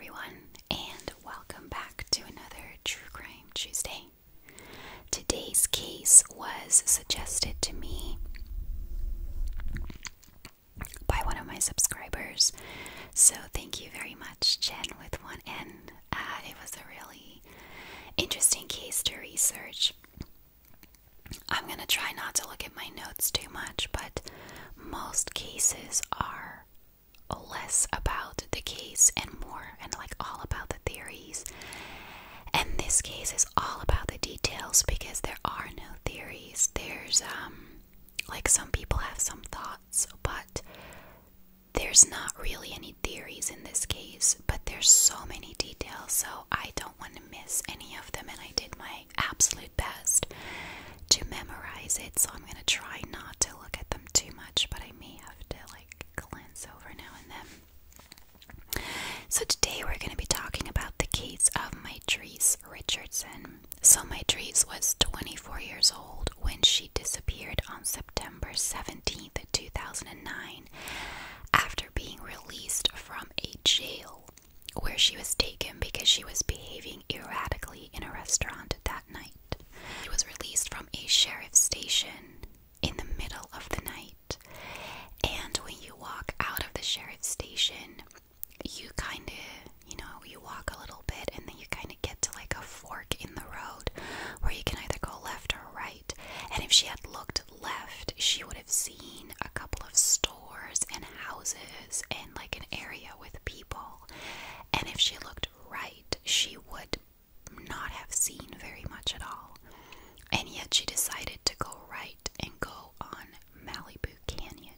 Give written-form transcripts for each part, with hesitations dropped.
everyone, and welcome back to another True Crime Tuesday. Today's case was suggested to me by one of my subscribers, so thank you very much, Jen with one N. It was a really interesting case to research. I'm going to try not to look at my notes too much, but most cases are less about the case and more and all about the theories. And this case is all about the details because there are no theories. There's some people have some thoughts, but there's not really any theories in this case, but there's so many details, so I don't want to miss any of them, and I did my absolute best to memorize it, so I'm going to try not to look at them too much, but I may have to glance over now and then. So today we're going to be talking about the case of Mitrice Richardson. So Mitrice was 24 years old when she disappeared on September 17th, 2009, after being released from a jail where she was taken because she was behaving erratically in a restaurant that night. She was released from a sheriff's station in the middle of the night, and when you walk out of the sheriff's station, you you walk a little bit and then you kind of get to a fork in the road where you can either go left or right. And if she had looked left, she would have seen a couple of stores and houses and an area with people. And if she looked right, she would not have seen very much at all. And yet she decided to go right and go on Malibu Canyon.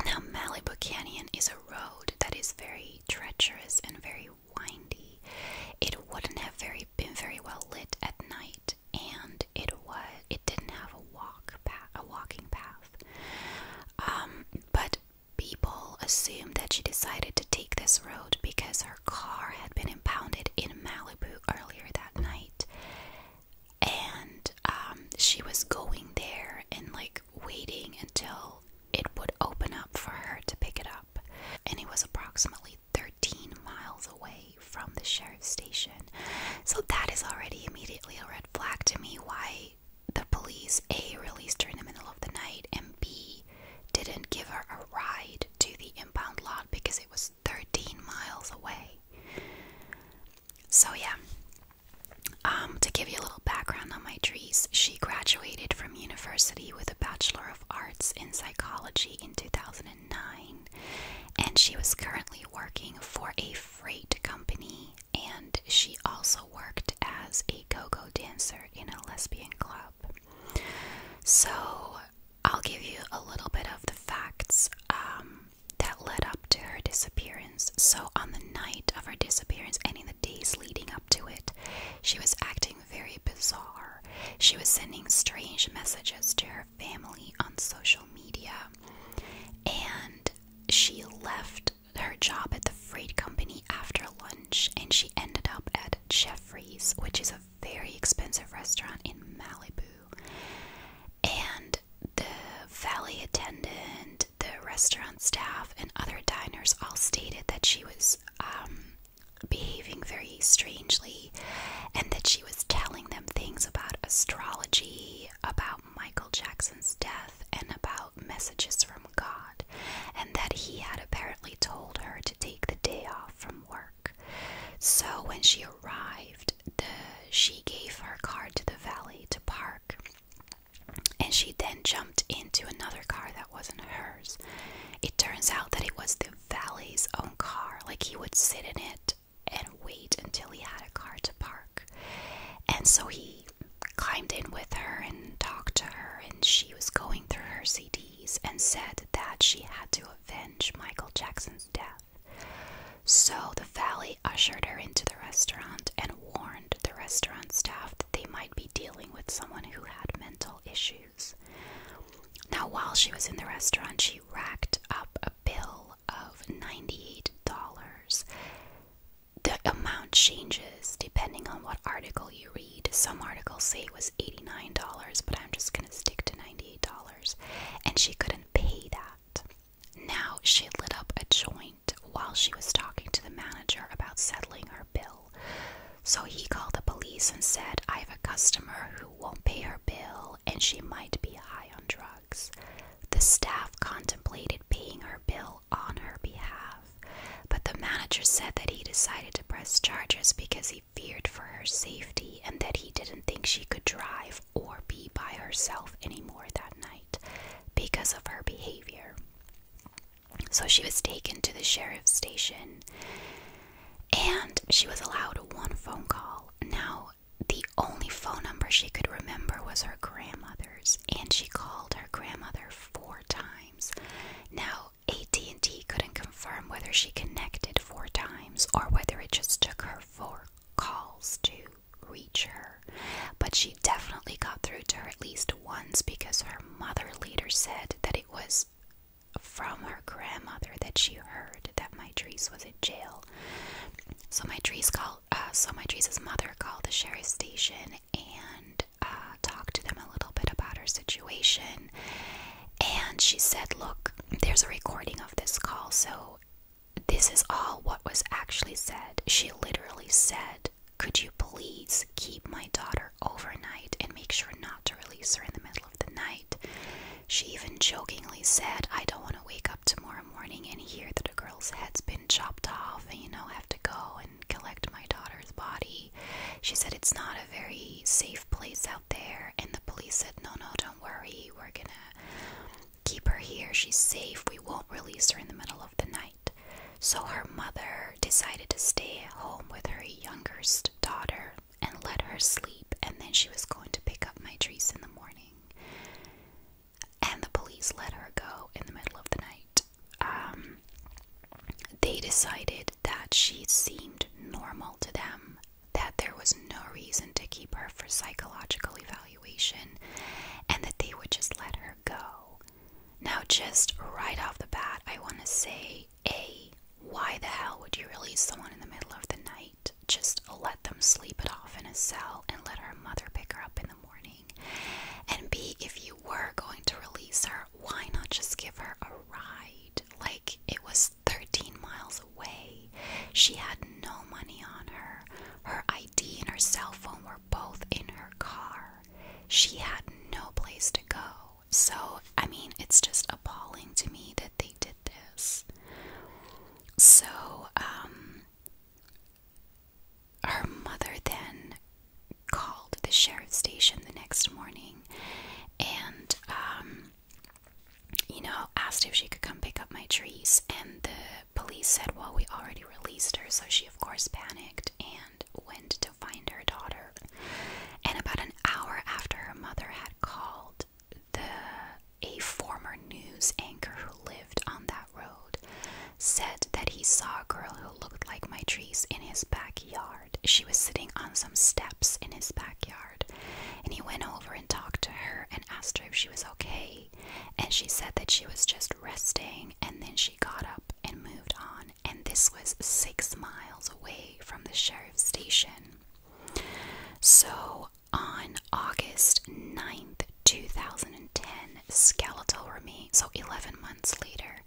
Now, Malibu Canyon is a road that is very treacherous and very windy. It wouldn't have been very well lit at night, and it didn't have a walking path. But people assumed that she decided to take this road because her car had been impounded in Malibu earlier that night, and she was going there and waiting until it would open up for her to pick it up. And it was approximately 13 miles away from the sheriff's station. So that is already immediately a red flag to me why the police A, released her in the middle of the night, and B, didn't give her a ride to the impound lot because it was 13 miles away. So yeah. To give you a little background on Mitrice, she graduated from university with a Bachelor of Arts in Psychology in 2009, and she was currently working for a freight company, and she also worked as a go-go dancer in a lesbian club. So I'll give you a little bit of the facts that led up to her disappearance. So on the night of her disappearance and in the days leading up to it, she was acting very bizarre. She was sending strange messages to her family on social media, and she left her job at the freight company after lunch, and she ended up at Jeffrey's, which is a very expensive restaurant in Malibu. And the valet attendant, the restaurant staff, and other diners all stated that she was behaving very strangely, and that she was telling them things about astrology, about Michael Jackson's death, and about messages from God, and that he had apparently told her to take the day off from work. So when she arrived, she gave her car to the valet to park, and she then jumped into another car that wasn't hers. It turns out that it was the valet's own car. He would sit in it and wait until he had a car to park. And so he climbed in with her and talked to her, and she was going through her CDs and said that she had to avenge Michael Jackson's death. So the valet ushered her into the restaurant and warned the restaurant staff that they might be dealing with someone who had mental issues. Now, while she was in the restaurant, she racked up a bill of $98. The amount changes depending on what article you read. Some articles say it was $89, but I'm just going to stick to $98. And she couldn't pay that. Now, she lit up a joint while while she was talking to the manager about settling her bill. So he called the police and said, "I have a customer who won't pay her bill and she might be high on drugs." The staff contemplated paying her bill on her behalf, but the manager said that he decided to press charges because he feared for her safety and that he didn't think she could drive or be by herself anymore that night because of her behavior. So she was taken to the sheriff's station and she was allowed one phone call. Now, the only phone number she could remember was her grandmother's, and she called her grandmother 4 times. Now, AT&T couldn't confirm whether she connected 4 times or whether it just took her 4 calls to reach her, but she definitely got through to her at least once because her mother later said that it was from her grandmother that she heard that Mitrice was in jail. So Mitrice's mother called the sheriff's station and talked to them a little bit about her situation. And she said, "Look, there's a recording of this call, so this is all what was actually said." She literally said, "Could you please keep my daughter overnight and make sure not to release her in the middle of the night?" She even jokingly said, "I don't want to wake up tomorrow morning and hear that a girl's head's been chopped off and, have to go and collect my daughter's body." She said it's not a very safe place out there, and the police said, no, don't worry, we're gonna keep her here, she's safe, we won't release her in the middle of the night. So her mother decided to stay at home with her youngest daughter and let her sleep, and then she was going to pick up Mitrice in the morning. And the police let her go in the middle of the night. They decided that she seemed normal to them, that there was no reason to keep her for psychological evaluation, and that they would just let her go. Now, just right off the bat, I want to say, why the hell would you release someone in the middle of the night? Just let them sleep it off in a cell and let her mother pick her up in the morning. And B, if you were going to release her, why not just give her a ride? Like, it was 13 miles away. She had no money on her. Her ID and her cell phone were both in her car. She had no place to go. So, I mean, it's just appalling to me that they did this. So, her mother then called the sheriff's station the next morning and, asked if she could come pick up Mitrice, and the police said, well, we already released her. So she, of course, panicked and went to find her daughter. And about an hour after her mother had called, a former news anchor who lived on that road said that he saw a girl who looked like Mitrice in his backyard. She was sitting on some steps in his backyard, and he went over and talked to her and asked her if she was okay, and she said that she was just resting, and then she got up and moved on, and this was 6 miles away from the sheriff's station. So on August 9th, 2010, skeletal remains, so 11 months later,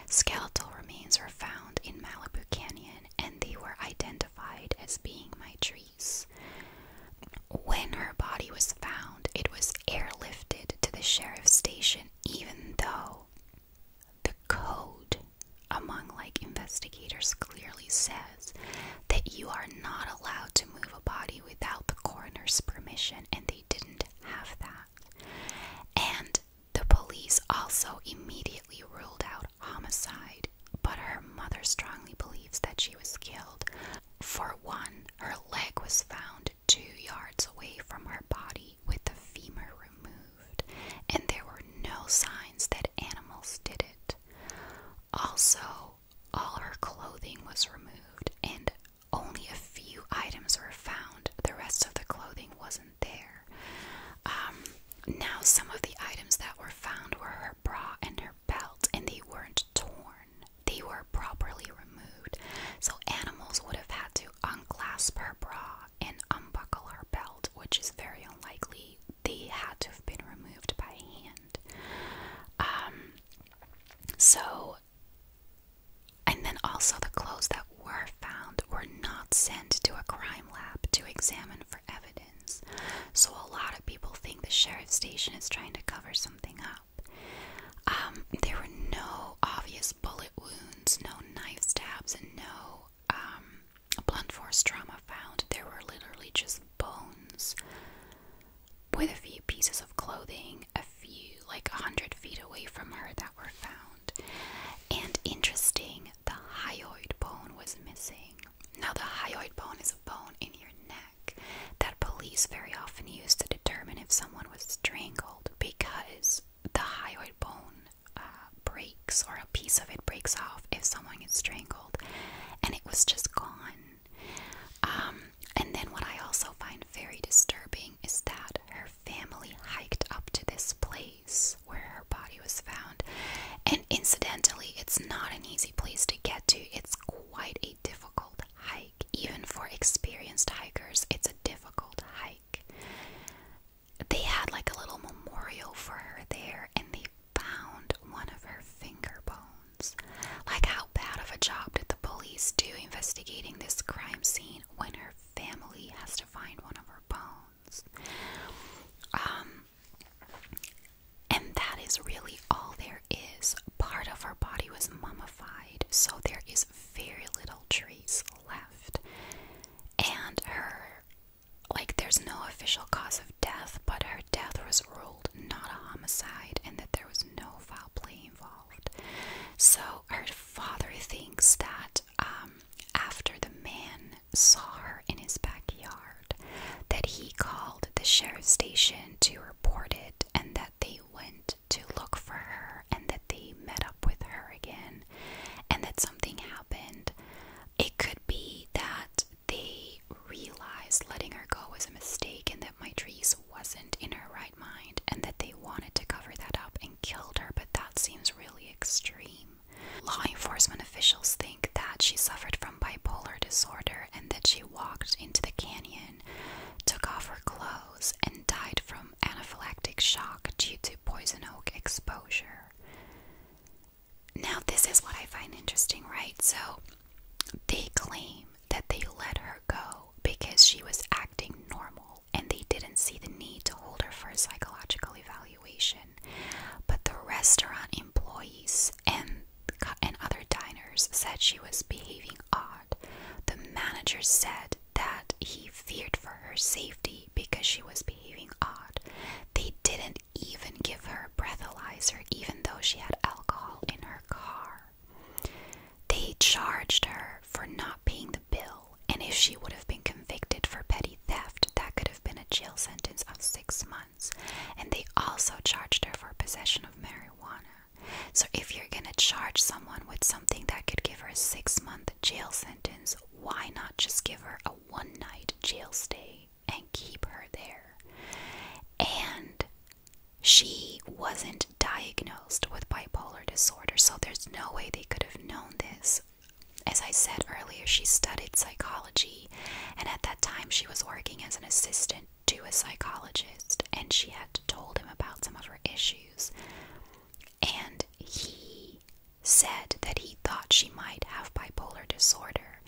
skeletal remains were found in Malibu Canyon, and they were identified as being Mitrice. When her body was found, it was airlifted to the sheriff's station, even though the code among investigators clearly says that you are not allowed to move a body without the coroner's permission, and they didn't have that. And the police also immediately ruled out homicide, but her mother strongly believes that she was killed. For one, her leg was found 2 yards away from her body with the femur removed, and there were no signs that animals did it. Also, all her clothing was removed, and only a few items were found. The rest of the clothing wasn't there. Now, some of the items that were found were her bra and her belt, and they weren't torn. examined for evidence. So a lot of people think the sheriff's station is trying to cover something up. There were no obvious bullet wounds, no knife stabs, and no blunt force trauma found. There were literally just bones with a few pieces of clothing, a few, like 100 feet away from her, that were found. And interesting, the hyoid bone was missing. Now, the hyoid bone is a bone in your neck that police very often use to determine if someone was strangled, because the hyoid bone breaks, or a piece of it breaks off if someone is strangled, and it was just gone. And then what I also find very disturbing is that her family hiked up to this place where her body was found. And incidentally, it's not an easy place to get to. It's quite a difficult hike. Even for experienced hikers, it's a difficult hike. They had like a little memorial for her there, and they found one of her finger bones. Like, how bad of a job did the police do investigating this crime scene when her family has to find one of her bones? And that is really all there is. Part of her body was mummified, so there is very little trace left. And her, like, there's no official cause of death, but her death was ruled not a homicide, and that there was no foul play involved. So her father thinks that after the man saw her in his backyard, that he called the sheriff's station to report it, and that they went to look for her, and that they met up with her again, and that something happened. It could be that they realized letting her go was a mistake, and that Mitrice wasn't in her right mind, and that they wanted to cover that up and killed her, but that seems really extreme. Law enforcement officials think that she suffered from bipolar disorder, and that she walked into the canyon, took off her clothes, and died from anaphylactic shock due to poison oak exposure. Now, this is what I find interesting, right? So, they claim that they let her go because she was acting normal, and they didn't see the need to hold her for a psychological evaluation. But the restaurant employees and other diners said she was behaving odd. The manager said that he feared for her safety because she was behaving odd. They didn't even give her a breathalyzer, even though she had alcohol in her car. They charged her for not paying the bill, and if she would have been convicted for petty theft, that could have been a jail sentence of 6 months. And they also charged her for possession of marijuana. So if you're gonna charge someone with something that could give her a 6-month jail sentence, why not just give her a 1-night jail stay and keep her there? And she wasn't diagnosed with bipolar disorder, so there's no way they could have known this. As I said earlier, she studied psychology, and at that time she was working as an assistant to a psychologist, and she had told him about some of her issues. And he said that he thought she might have bipolar disorder,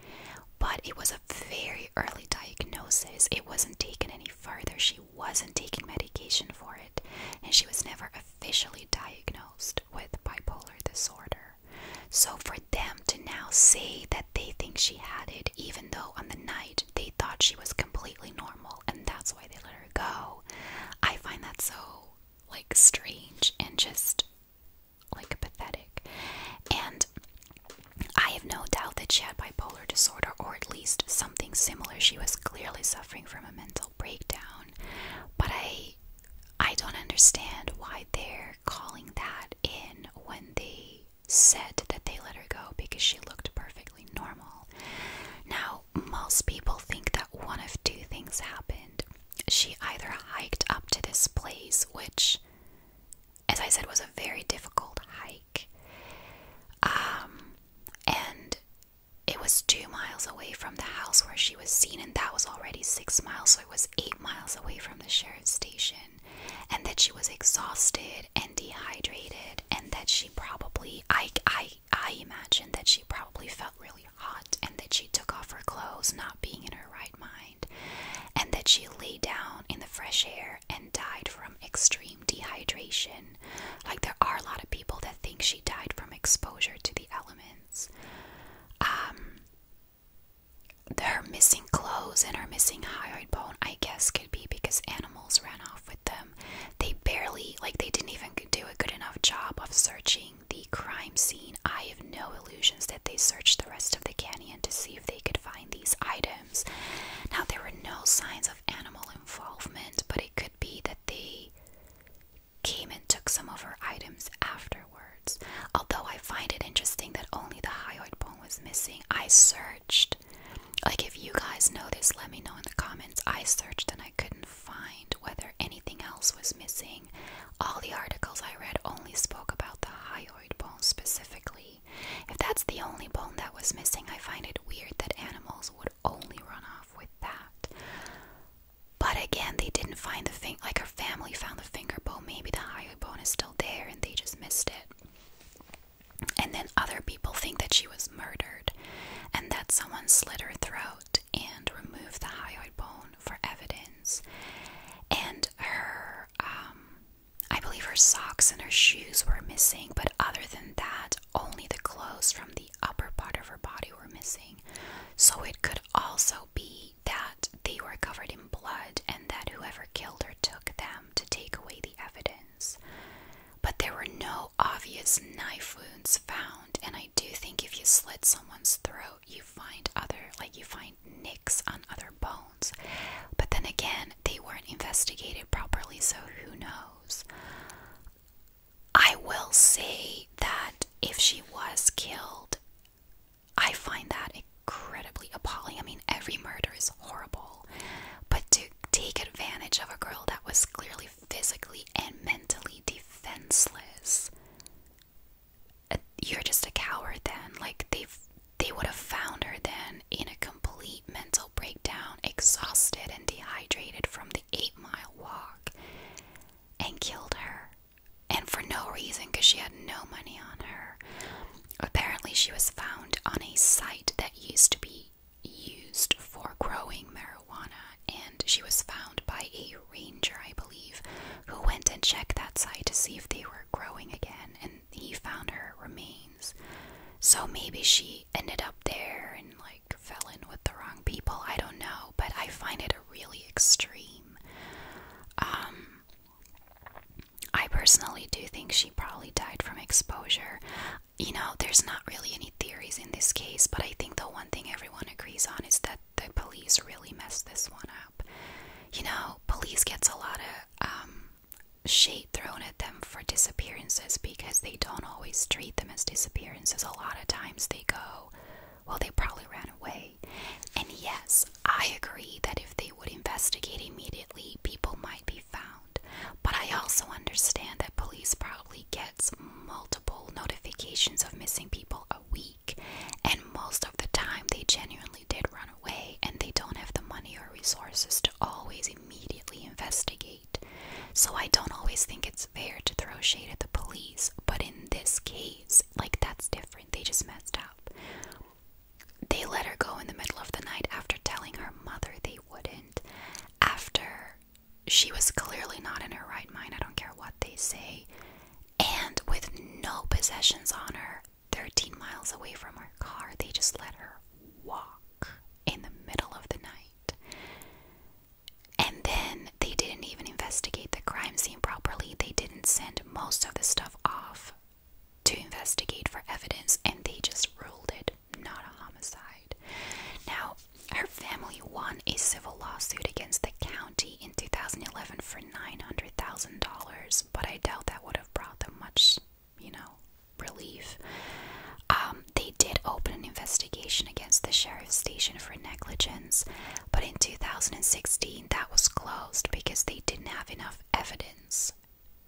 but it was a very early diagnosis. It wasn't taken any further. She wasn't taking medication for it, and she was never officially diagnosed with bipolar disorder. So for them to now say that they think she had it, even though on the night they thought she was completely normal, and that's why they let her go, I find that so, like, strange and just, like, pathetic. And I have no doubt that she had bipolar disorder, or at least something similar. She was clearly suffering from a mental breakdown, but I don't understand why they're calling that in when they said that they let her go because she looked perfectly normal. Now, most people think that one of two things happened. She either hiked up to this place, which, as I said, was a very difficult hike, and it was 2 miles away from the house where she was seen, and that was already 6 miles, so it was 8 miles away from the sheriff's station, and that she was exhausted and dehydrated, and that she probably, I imagine that she probably felt really hot, and that she took off her clothes, not being in her right mind, that she lay down in the fresh air and died from extreme dehydration. Like, there are a lot of people that think she died from exposure to the elements. Her missing clothes and her missing hyoid bone, I guess, could be because animals ran off with them. They didn't even do a good enough job of searching the crime scene. I have no illusions that they searched the rest of the canyon to see if they could find these items. Now, there were no signs of animal involvement, but it could be that they came and took some of her items afterwards. Although I find it interesting that only the hyoid bone was missing. I searched. Like, if you guys know this, let me know in the comments. I searched and I couldn't find whether anything else was missing. All the articles I read only spoke about the hyoid bone specifically. If that's the only bone that was missing, I find it weird that animals would only run off with that. But again, they didn't find the thing. Like, her family found the finger bone. Maybe the hyoid bone is still there and they just missed it. And then other people think that she was murdered and that someone slit her throat and removed the hyoid bone for evidence. And her, I believe her socks and her shoes were missing, but other than that, only the clothes from the upper part of her body were missing. So it could also be that they were covered in blood and that whoever killed her took them to take away the evidence. But there were no obvious knife wounds found, and I do think if you slit someone's throat, you find nicks on other bones. But then again, they weren't investigated properly, so who knows? I will say that if she was killed, I find that incredibly appalling. I mean, every murder is horrible, but to take advantage of a girl that was clearly physically and mentally defenseless, you're just a coward then. Like, they would have found her then in a complete mental breakdown, exhausted and dehydrated from the 8-mile walk, and killed her. And for no reason, because she had no money on her. Apparently she was found on a site that used to be used for growing marijuana, and she was found by a ranger, I believe, who went and checked that site to see if they were growing again, and he found her remains. So maybe she ended up there and like fell in with the wrong people. I don't know, but I find it really extreme. I personally do think she probably died from exposure. You know, there's not really any theories in this case, but I think the one thing everyone agrees on is that the police really messed this one up. You know, police gets a lot of shade thrown at them for disappearances because they don't always treat them as disappearances. A lot of times they go, well, they probably ran away. And yes, I agree that if they would investigate immediately, people might be found. But I also understand that police probably gets multiple notifications of missing people a week, and most of the time they genuinely did run away and they don't have the money or resources to always immediately investigate. So I don't always think it's fair to throw shade at the police, but in this case, like, that's different. They just messed up. They let her go in the middle of the night after telling her mother they wouldn't, after she was clearly not in her right mind. I don't care what they say. And with no possessions on her, 13 miles away from her car, they just let her walk in the middle of the night. And then they didn't even investigate the crime scene properly. They didn't send most of the stuff off to investigate for evidence, and they just ruled it not a homicide. Now, her family won a civil lawsuit against the county in 2011 for $900,000, but I doubt that would have brought them much, relief. They did open an investigation against the sheriff's station for negligence, but in 2016 that was closed because they didn't have enough evidence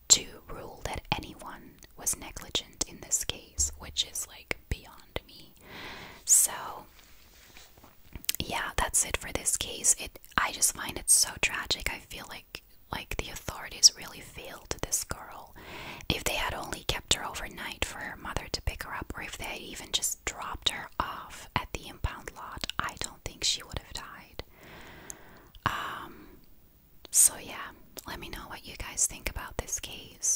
to rule that anyone was negligent in this case, which is like beyond me. So yeah, that's it for this case. I just find it so tragic. I feel like the authorities really failed this girl. If they had only kept her overnight for her mother to pick her up, or if they had even just dropped her off at the impound lot, I don't think she would have died. So yeah, let me know what you guys think about this case.